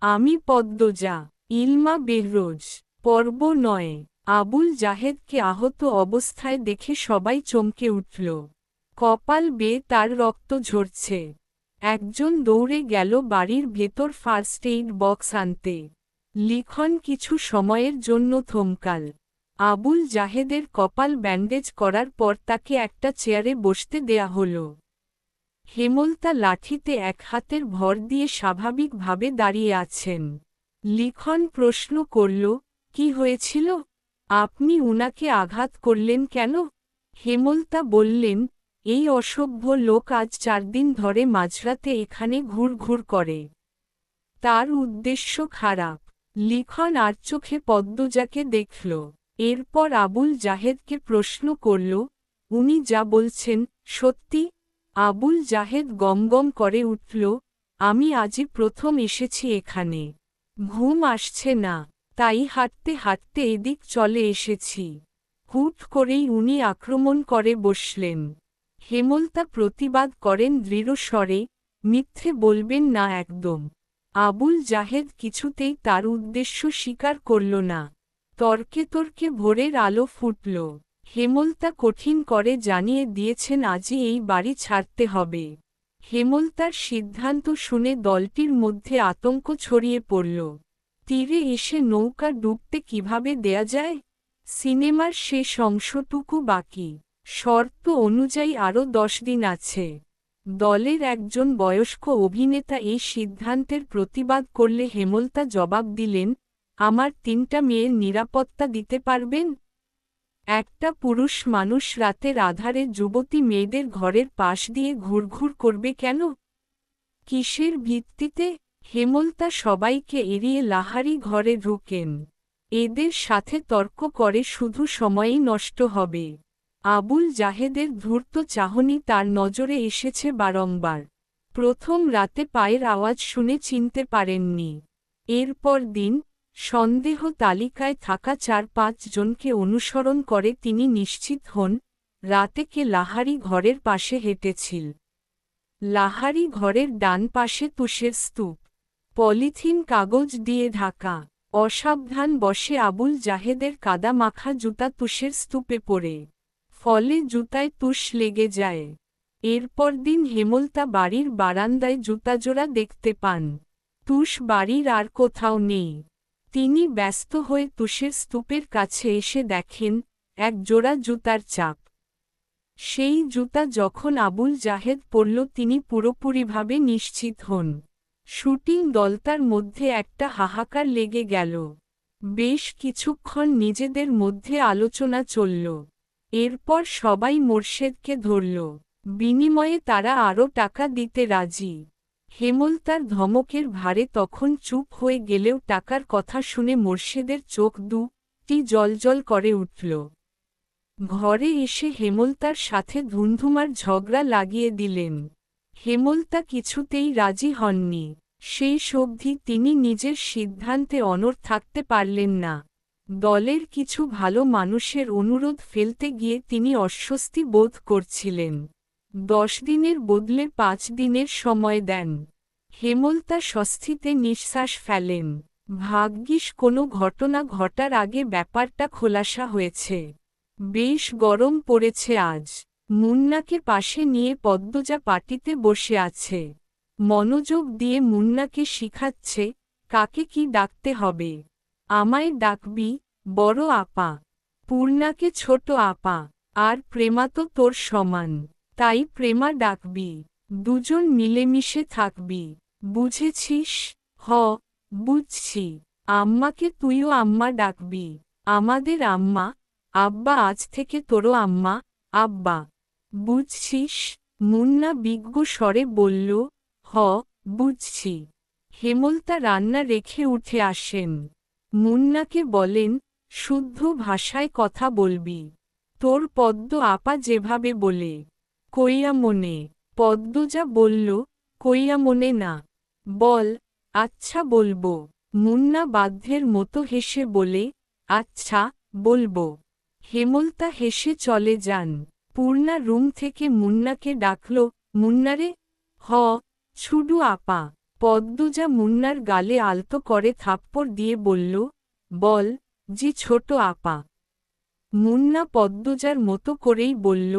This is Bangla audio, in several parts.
আমি পদ্মজা, ইলমা বেহরোজ। পর্ব ৯। আবুল জাহেদকে আহত অবস্থায় দেখে সবাই চমকে উঠল। কপাল বেয়ে তার রক্ত ঝরছে। একজন দৌড়ে গেল বাড়ির ভেতর ফার্স্ট এইড বক্স আনতে। লিখন কিছু সময়ের জন্য থমকাল। আবুল জাহেদের কপাল ব্যান্ডেজ করার পর তাকে একটা চেয়ারে বসতে দেয়া হল। হেমলতা লাঠিতে এক হাতের ভর দিয়ে স্বাভাবিকভাবে দাঁড়িয়ে আছেন। লিখন প্রশ্ন করল, কি হয়েছিল? আপনি উনাকে আঘাত করলেন কেন? হেমলতা বললেন, এই অসভ্য লোক আজ ৪ দিন ধরে মাঝরাতে এখানে ঘুরঘুর করে। তার উদ্দেশ্য খারাপ। লিখন আর চোখে পদ্মজাকে দেখল। এরপর আবুল জাহেদকে প্রশ্ন করল, উনি যা বলছেন সত্যি? আবুল জাহেদ গমগম করে উঠল, আমি আজই প্রথম এসেছি এখানে। ঘুম আসছে না, তাই হাঁটতে হাঁটতে এদিক চলে এসেছি। হুট করেই উনি আক্রমণ করে বসলেন। হেমলতা প্রতিবাদ করেন দৃঢ় স্বরে, মিথ্যে বলবেন না একদম। আবুল জাহেদ কিছুতেই তার উদ্দেশ্য স্বীকার করল না। তর্কে তর্কে ভোরের আলো ফুটল। হেমলতা কঠিন করে জানিয়ে দিয়েছেন আজই এই বাড়ি ছাড়তে হবে। হেমলতার সিদ্ধান্ত শুনে দলটির মধ্যে আতঙ্ক ছড়িয়ে পড়ল। তীরে এসে নৌকা ডুবতে কিভাবে দেয়া যায়? সিনেমার শেষ অংশটুকু বাকি। শর্ত অনুযায়ী আরও 10 দিন আছে। দলের একজন বয়স্ক অভিনেতা এই সিদ্ধান্তের প্রতিবাদ করলে হেমলতা জবাব দিলেন, আমার 3টা মেয়ের নিরাপত্তা দিতে পারবেন? একটা পুরুষ মানুষ রাতের আধারে যুবতী মেয়েদের ঘরের পাশ দিয়ে ঘুরঘুর করবে কেন? কিসের ভিত্তিতে? হেমলতা সবাইকে এড়িয়ে লাহারি ঘরে ঢুকেন। এদের সাথে তর্ক করে শুধু সময়ই নষ্ট হবে। আবুল জাহেদের ধূর্ত চাহনি তার নজরে এসেছে বারংবার। প্রথম রাতে পায়ের আওয়াজ শুনে চিনতে পারেননি। এরপর দিন, সন্দেহ তালিকায় থাকা 4-5 জনকে অনুসরণ করে তিনি নিশ্চিত হন, রাতে কে লাহারি ঘরের পাশে হেঁটেছিল। লাহারি ঘরের ডান পাশে তুষের স্তূপ। পলিথিন কাগজ দিয়ে ঢাকা। অসাবধান বশে আবুল জাহেদের কাদা মাখা জুতা তুষের স্তূপে পড়ে। ফলে জুতায় তুষ লেগে যায়। এরপর দিন হেমলতা বাড়ির বারান্দায় জুতাজোড়া দেখতে পান। তুষ বাড়ির আর কোথাও নেই। তিনি ব্যস্ত হয়ে তুষের স্তূপের কাছে এসে দেখেন, এক জোড়া জুতার চাপ। সেই জুতা যখন আবুল জাহেদ পরল তিনি পুরোপুরিভাবে নিশ্চিত হন। শুটিং দলটার মধ্যে একটা হাহাকার লেগে গেল। বেশ কিছুক্ষণ নিজেদের মধ্যে আলোচনা চলল। এরপর সবাই মোরশেদকে ধরল। বিনিময়ে তারা আরও টাকা দিতে রাজি। হেমলতার ধমকের ভারে তখন চুপ হয়ে গেলেও টাকার কথা শুনে মোরশেদের চোখ দুটি জ্বলজ্বল করে উঠল। ঘরে এসে হেমলতার সাথে ধুন্ধুমার ঝগড়া লাগিয়ে দিলেন। হেমলতা কিছুতেই রাজি হননি। সেই অবধি তিনি নিজের সিদ্ধান্তে অনড় থাকতে পারলেন না। দলের কিছু ভালো মানুষের অনুরোধ ফেলতে গিয়ে তিনি অস্বস্তি বোধ করছিলেন। 10 দিনের বদলে 5 দিনের সময় দেন। হেমলতা স্বস্তিতে নিঃশ্বাস ফেলেন। ভাগ্যিস কোনো ঘটনা ঘটার আগে ব্যাপারটা খোলাসা হয়েছে। বেশ গরম পড়েছে আজ। মুন্নাকে পাশে নিয়ে পদ্মজা পাটিতে বসে আছে। মনোযোগ দিয়ে মুন্নাকে শিখাচ্ছে, কাকে কি ডাকতে হবে। আমায় ডাকবি বড় আপা, পূর্ণাকে ছোট আপা, আর প্রেমা তো তোর সমান, তাই প্রেমা ডাকবি। দুজন মিলেমিশে থাকবি, বুঝেছিস? হ, বুঝছি। আম্মাকে তুইও আম্মা ডাকবি। আমাদের আম্মা, আব্বা আজ থেকে তোরও আম্মা, আব্বা। বুঝছিস? মুন্না বিজ্ঞ স্বরে বলল, হ, বুঝছি। হেমলতা রান্না রেখে উঠে আসেন। মুন্নাকে বলেন, শুদ্ধ ভাষায় কথা বলবি। তোর পদ্ম আপা যেভাবে বলে। কইয়া মনে। পদ্মজা বলল, কইয়া মনে না। বল। আচ্ছা বলবো। মুন্না বাধ্যের মতো হেসে বলে, আচ্ছা, বলবো। হেমলতা হেসে চলে যান। পূর্ণা রুম থেকে মুন্নাকে ডাকল, মুন্নারে। হ, ছুডু আপা। পদ্মজা মুন্নার গালে আলতো করে থাপ্পড় দিয়ে বলল, বল, জি ছোট আপা। মুন্না পদ্মজার মতো করেই বলল,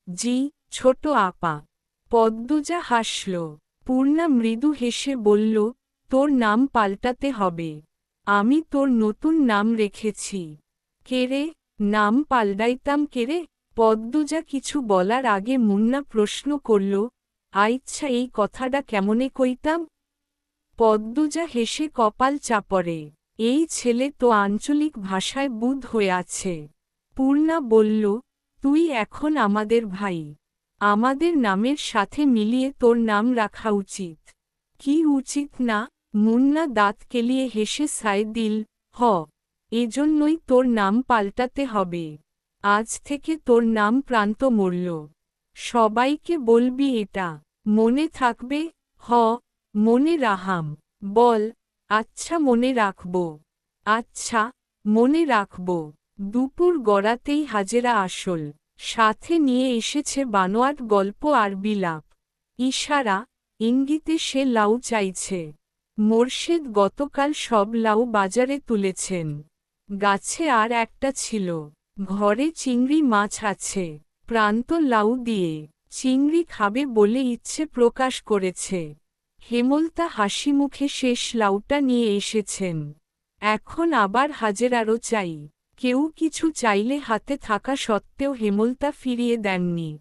জি, ছোট আপা। পদ্মজা হাসল। পূর্ণা মৃদু হেসে বলল, তোর নাম পাল্টাতে হবে। আমি তোর নতুন নাম রেখেছি। কেরে? নাম পাল্টাইতাম কেরে? পদ্মজা কিছু বলার আগে মুন্না প্রশ্ন করল, আচ্ছা এই কথাটা কেমনে কইতাম? পদ্মজা হেসে কপাল চাপড়ে, এই ছেলে তো আঞ্চলিক ভাষায় বুঁদ হয়ে আছে। পূর্ণা বলল, তুই এখন আমাদের ভাই। আমাদের নামের সাথে মিলিয়ে তোর নাম রাখা উচিত। কি উচিত না? মুন্না দাঁত কেলিয়ে হেসে সায় দিল, হ, এজন্যই তোর নাম পাল্টাতে হবে। আজ থেকে তোর নাম প্রান্ত মরল। সবাইকে বলবি এটা। মনে থাকবে? হ, মনে রাহাম। বল, আচ্ছা মনে রাখব। আচ্ছা, মনে রাখব। দুপুর গড়াতেই হাজেরা আসল। সাথে নিয়ে এসেছে বানোয়াট গল্প আর বিলাপ। ইশারা, ইঙ্গিতে সে লাউ চাইছে। মোর্শেদ গতকাল সব লাউ বাজারে তুলেছেন। গাছে আর একটা ছিল। ঘরে চিংড়ি মাছ আছে। প্রান্ত লাউ দিয়ে চিংড়ি খাবে বলে ইচ্ছে প্রকাশ করেছে। হেমলতা হাসিমুখে শেষ লাউটা নিয়ে এসেছেন। এখন আবার হাজেরারও চাই। কেউ কিছু চাইলে হাতে থাকা সত্ত্বেও হেমলতা ফিরিয়ে দেননি।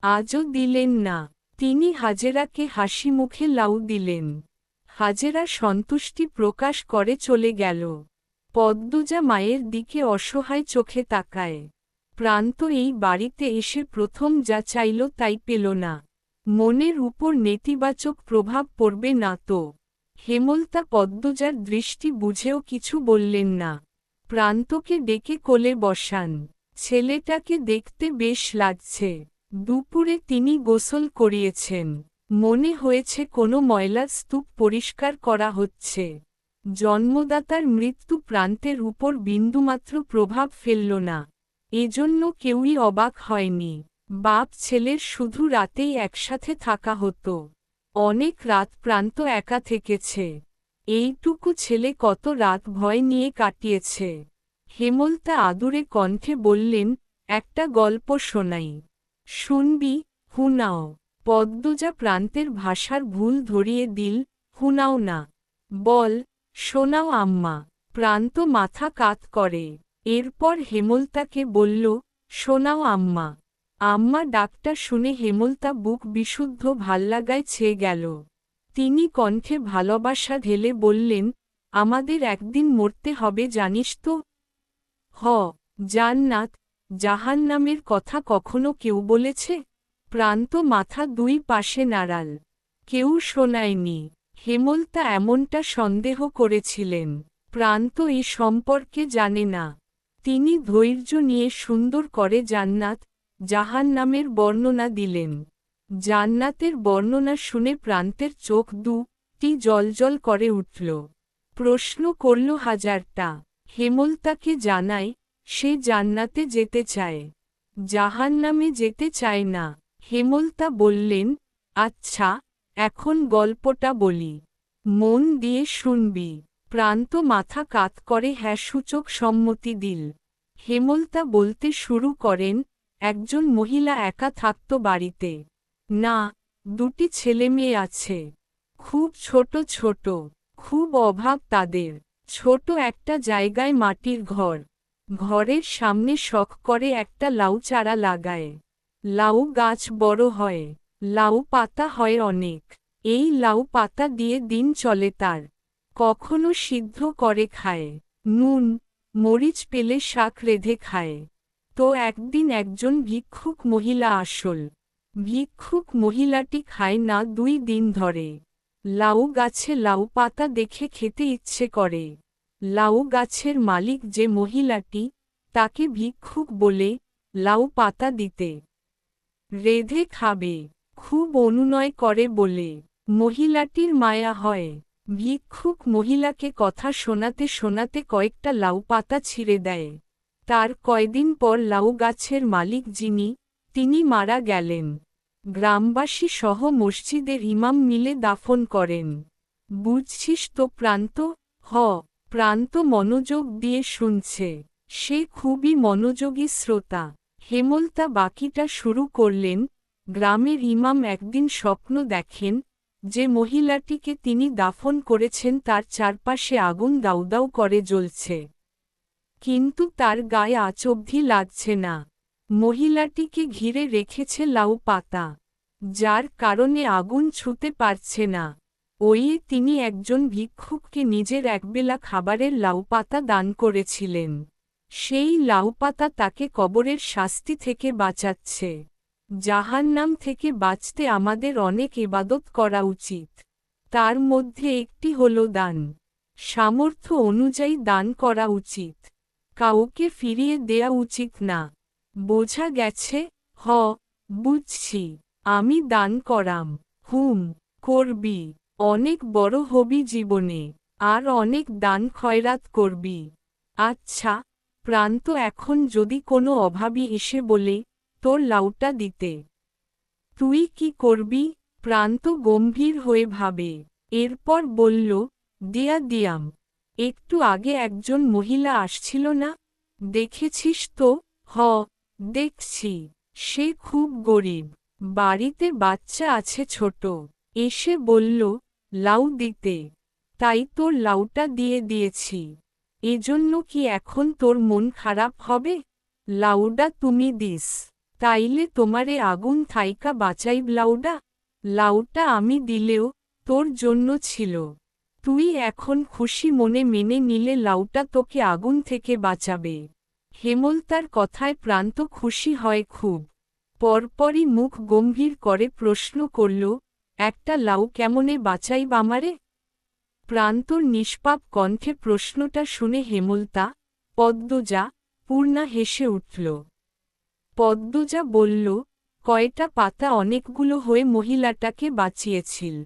আজও দিলেন না। তিনি হাজেরাকে হাসিমুখে লাউ দিলেন। হাজেরা সন্তুষ্টি প্রকাশ করে চলে গেল। পদ্মজা মায়ের দিকে অসহায় চোখে তাকায়। প্রান্ত এই বাড়িতে এসে প্রথম যা চাইল তাই পেল না। মনের উপর নেতিবাচক প্রভাব পড়বে না তো? হেমলতা পদ্মজার দৃষ্টি বুঝেও কিছু বললেন না। প্রান্তকে ডেকে কোলে বসান। ছেলেটাকে দেখতে বেশ লাগছে। দুপুরে তিনি গোসল করিয়েছেন। মনে হয়েছে কোনো ময়লার স্তূপ পরিষ্কার করা হচ্ছে। জন্মদাতার মৃত্যু প্রান্তের উপর বিন্দুমাত্র প্রভাব ফেলল না। এজন্য কেউই অবাক হয়নি। বাপ ছেলের শুধু রাতেই একসাথে থাকা হতো। অনেক রাত প্রান্ত একা থেকেছে। এইটুকু ছেলে কত রাত ভয় নিয়ে কাটিয়েছে। হেমলতা আদুরে কণ্ঠে বললেন, একটা গল্প শোনাই। শুনবি? হুনাও। পদ্মজা প্রান্তের ভাষার ভুল ধরিয়ে দিল, হুনাও না। বল, শোনাও আম্মা। প্রান্ত মাথা কাত করে। এরপর হেমলতাকে বলল, শোনাও আম্মা। আম্মা ডাকটা শুনে হেমলতা বুক বিশুদ্ধ ভাল্লাগায় ছেয়ে গেল। তিনি কণ্ঠে ভালোবাসা ঢেলে বললেন, আমাদের একদিন মরতে হবে জানিস তো? হ, জান্নাত, জাহান্নামের কথা কখনো কেউ বলেছে? প্রান্ত মাথা দুই পাশে নাড়াল। কেউ শোনায়নি। হেমলতা এমনটা সন্দেহ করেছিলেন। প্রান্ত এ সম্পর্কে জানে না। তিনি ধৈর্য নিয়ে সুন্দর করে জান্নাত, জাহান্নামের বর্ণনা দিলেন। জান্নাতের বর্ণনা শুনে প্রান্তের চোখ দুটি জ্বলজ্বল করে উঠল। প্রশ্ন করল হাজারটা। হেমলতাকে জানায়, সে জান্নাতে যেতে চায়, জাহান্নামে যেতে চায় না। হেমলতা বললেন, আচ্ছা, এখন গল্পটা বলি। মন দিয়ে শুনবি। প্রান্ত মাথা কাত করে হ্যাঁ সূচক সম্মতি দিল। হেমলতা বলতে শুরু করেন, একজন মহিলা একা থাকত বাড়িতে। না, দুটি ছেলেমেয়ে আছে। খুব ছোট ছোট। খুব অভাব তাদের। ছোট একটা জায়গায় মাটির ঘর। ঘরের সামনে শখ করে একটা লাউ চারা লাগায়। লাউ গাছ বড় হয়। লাউ পাতা হয় অনেক। এই লাউ পাতা দিয়ে দিন চলে তার। কখনো সিদ্ধ করে খায়। নুন, মরিচ পেলে শাক রেঁধে খায়। তো একদিন একজন ভিক্ষুক মহিলা আসল। ভিক্ষুক মহিলাটি খায় না 2 দিন ধরে। লাউ গাছে লাউ পাতা দেখে খেতে ইচ্ছে করে। লাউ গাছের মালিক যে মহিলাটি, তাকে ভিক্ষুক বলে, লাউ পাতা দিতে। রেঁধে খাবে। খুব অনুনয় করে বলে। মহিলাটির মায়া হয়। ভিক্ষুক মহিলাকে কথা শোনাতে শোনাতে কয়েকটা লাউ পাতা ছিঁড়ে দেয়। তার কয়দিন পর লাউ গাছের মালিক যিনি, তিনি মারা গেলেন। গ্রামবাসী সহ মসজিদের ইমাম মিলে দাফন করেন। বুঝছিস তো প্রান্ত? হ। প্রান্ত মনোযোগ দিয়ে শুনছে। সে খুবই মনোযোগী শ্রোতা। হেমলতা বাকিটা শুরু করলেন। গ্রামের ইমাম একদিন স্বপ্ন দেখেন যে মহিলাটিকে তিনি দাফন করেছেন তার চারপাশে আগুন দাউদাউ করে জ্বলছে। কিন্তু তার গায়ে আঁচ অবধি লাগছে না। মহিলাটিকে ঘিরে রেখেছে লাউ পাতা, যার কারণে আগুন ছুঁতে পারছে না। তিনি একজন ভিক্ষুককে নিজের একবেলা খাবারের লাউ পাতা দান করেছিলেন। সেই লাউ পাতা তাকে কবরের শাস্তি থেকে বাঁচাচ্ছে। জাহান্নাম থেকে বাঁচতে আমাদের অনেক ইবাদত করা উচিত। তার মধ্যে একটি হল দান। সামর্থ্য অনুযায়ী দান করা উচিত। কাউকে ফিরিয়ে দেয়া উচিত না। বোঝা গেছে? হ, বুঝছি। আমি দান করাম। করবি। অনেক বড় হবি জীবনে। আর অনেক দান খয়রাত করবি। আচ্ছা, প্রান্ত এখন যদি কোনো অভাবী এসে বলে, তোর লাউটা দিতে, তুই কি করবি? প্রান্ত গম্ভীর হয়ে ভাবে। এরপর বলল, দিয়াম। একটু আগে একজন মহিলা আসছিল না? দেখেছিস তো? হ, দেখছি। সে খুব গরিব। বাড়িতে বাচ্চা আছে ছোট। এসে বলল, লাউ দিতে। তাই তোর লাউটা দিয়ে দিয়েছি। এজন্য কি এখন তোর মন খারাপ হবে? লাউডা তুমি দিস, তাইলে তোমারে আগুন থাইকা বাঁচাইব। লাউটা আমি দিলেও তোর জন্য ছিল। তুই এখন খুশি মনে মেনে নিলে লাউটা তোকে আগুন থেকে বাঁচাবে। হেমলতার কথায় প্রান্ত খুশি হয় খুব। পরপরই মুখ গম্ভীর করে প্রশ্ন করল, একটা লাউ কেমনে বাঁচাইব আমারে? প্রান্তর নিষ্পাপ কণ্ঠে প্রশ্নটা শুনে হেমলতা, পদ্মজা, পূর্ণা হেসে উঠল। পদ্মজা বলল, কয়টা পাতা অনেকগুলো হয়ে মহিলাটাকে বাঁচিয়েছিল,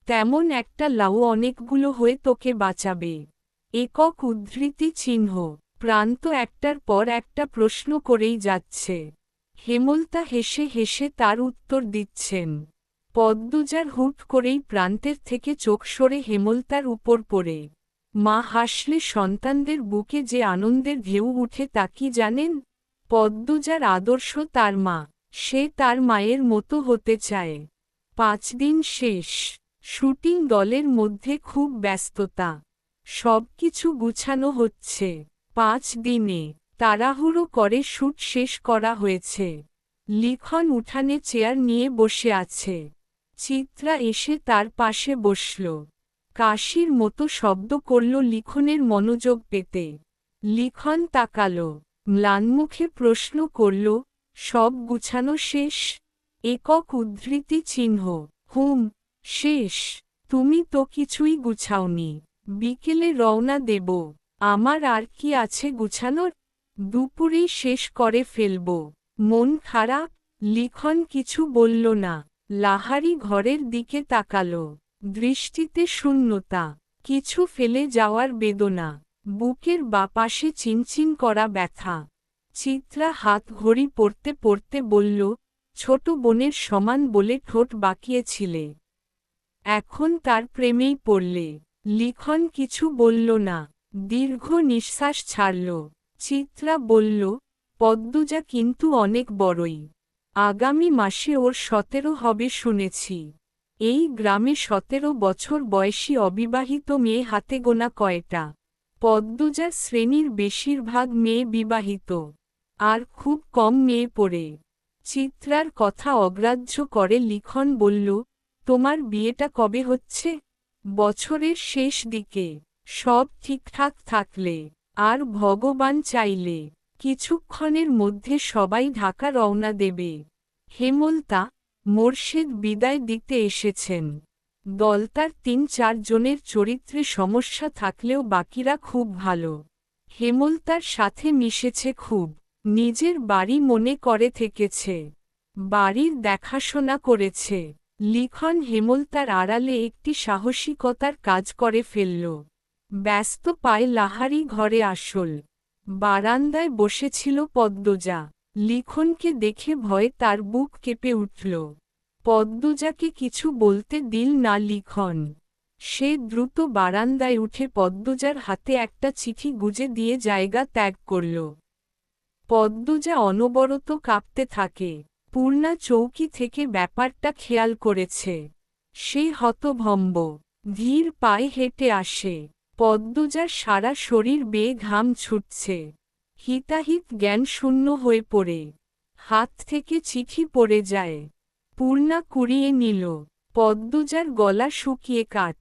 তেমন একটা লাউ অনেকগুলো হয়ে তোকে বাঁচাবে। একক উদ্ধৃতি চিহ্ন। প্রান্ত একটার পর একটা প্রশ্ন করেই যাচ্ছে। হেমলতা হেসে হেসে তার উত্তর দিচ্ছেন। পদ্মজার হুট করেই প্রান্তের থেকে চোখ সরে হেমলতার উপর পড়ে। মা হাসলে সন্তানদের বুকে যে আনন্দের ঢেউ উঠে তা কি জানেন? পদ্মজার আদর্শ তার মা। সে তার মায়ের মতো হতে চায়। 5 দিন শেষ। শুটিং দলের মধ্যে খুব ব্যস্ততা। সবকিছু গুছানো হচ্ছে। 5 দিনে তাড়াহুড়ো করে শুট শেষ করা হয়েছে। লিখন উঠানে চেয়ার নিয়ে বসে আছে। চিত্রা এসে তার পাশে বসল। কাশির মতো শব্দ করল লিখনের মনোযোগ পেতে। লিখন তাকালো। ম্লানমুখে প্রশ্ন করল, সব গুছানো শেষ? একক উদ্ধৃতি চিহ্ন। শেষ। তুমি তো কিছুই গুছাওনি। বিকেলে রওনা দেব। আমার আর কি আছে গুছানোর? দুপুরেই শেষ করে ফেলব। মন খারাপ? লিখন কিছু বলল না। লাহারি ঘরের দিকে তাকালো। দৃষ্টিতে শূন্যতা। কিছু ফেলে যাওয়ার বেদনা। বুকের বাপাশে চিনচিন করা ব্যথা। চিত্রা হাত ঘড়ি পড়তে পড়তে বলল, ছোট বোনের সমান বলে ঠোঁট বাঁকিয়েছিলে, এখন তার প্রেমেই পড়লে। লিখন কিছু বলল না। দীর্ঘ নিঃশ্বাস ছাড়ল। চিত্রা বলল, পদ্মজা কিন্তু অনেক বড়ই। আগামী মাসে ওর 17 হবে শুনেছি। এই গ্রামে 17 বছর বয়সী অবিবাহিত মেয়ে হাতে গোনা কয়টা? পদ্মজার শ্রেণীর বেশিরভাগ মেয়ে বিবাহিত, আর খুব কম মেয়ে পড়ে। চিত্রার কথা অগ্রাহ্য করে লিখন বলল, তোমার বিয়েটা কবে হচ্ছে? বছরের শেষ দিকে, সব ঠিকঠাক থাকলে, আর ভগবান চাইলে, কিছুক্ষণের মধ্যে সবাই ঢাকা রওনা দেবে। হেমলতা, মোর্শেদ বিদায় দিতে এসেছেন। দলতার 3-4 জনের চরিত্রে সমস্যা থাকলেও বাকিরা খুব ভালো। হেমলতার সাথে মিশেছে খুব। নিজের বাড়ি মনে করে থেকেছে। বাড়ির দেখাশোনা করেছে। লিখন হেমলতার আড়ালে একটি সাহসিকতার কাজ করে ফেলল। ব্যস্ত পায়ে লাহারি ঘরে আসল। বারান্দায় বসেছিল পদ্মজা। লিখনকে দেখে ভয়ে তার বুক কেঁপে উঠল। পদ্মজাকে কিছু বলতে দিল না লিখন। সে দ্রুত বারান্দায় উঠে পদ্মজার হাতে একটা চিঠি গুজে দিয়ে জায়গা ত্যাগ করল। পদ্মজা অনবরত কাঁপতে থাকে। পূর্ণা চৌকি থেকে ব্যাপারটা খেয়াল করেছে। সে হতভম্ব। ধীর পায়ে হেঁটে আসে। পদ্মজার সারা শরীর বেয়ে ঘাম ছুটছে। হিতাহিত জ্ঞান শূন্য হয়ে পড়ে। হাত থেকে চিঠি পড়ে যায়। পূর্ণা কুড়িয়ে নিল। পদ্মজার গলা শুকিয়ে কাঠ।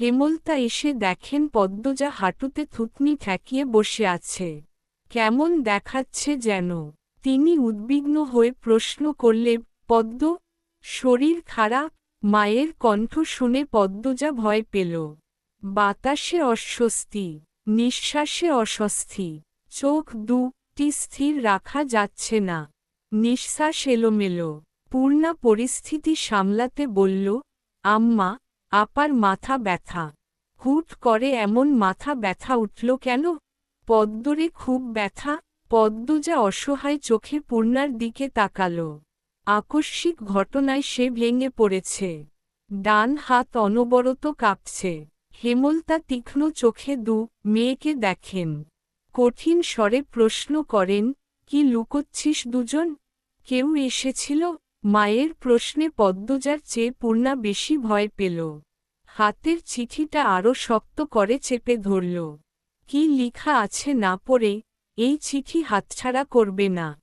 হেমলতা এসে দেখেন পদ্মজা হাঁটুতে থুতনি ঠেকিয়ে বসে আছে। কেমন দেখাচ্ছে যেন। তিনি উদ্বিগ্ন হয়ে প্রশ্ন করলে, পদ্ম, শরীর খারাপ? মায়ের কণ্ঠ শুনে পদ্মজা ভয় পেল। বাতাসে অস্বস্তি, নিঃশ্বাসে অস্বস্তি। চোখ দুটি স্থির রাখা যাচ্ছে না। নিঃশ্বাস এলোমেলো। পূর্ণা পরিস্থিতি সামলাতে বলল, আম্মা, আপার মাথা ব্যথা। হুট করে এমন মাথা ব্যথা উঠল কেন? পদ্মরে খুব ব্যথা? পদ্মজা অসহায় চোখে পূর্ণার দিকে তাকাল। আকস্মিক ঘটনায় সে ভেঙে পড়েছে। ডান হাত অনবরত কাঁপছে। হেমলতা তীক্ষ্ণ চোখে মেয়েকে দেখেন। কঠিন স্বরে প্রশ্ন করেন, কি লুকোচ্ছিস দুজন? কেউ এসেছিল? মায়ের প্রশ্নে পদ্মজার চেয়ে পূর্ণা বেশি ভয় পেল। হাতের চিঠিটা আরও শক্ত করে চেপে ধরল। কি লিখা আছে না পড়ে, এই চিঠি হাতছাড়া করবে না।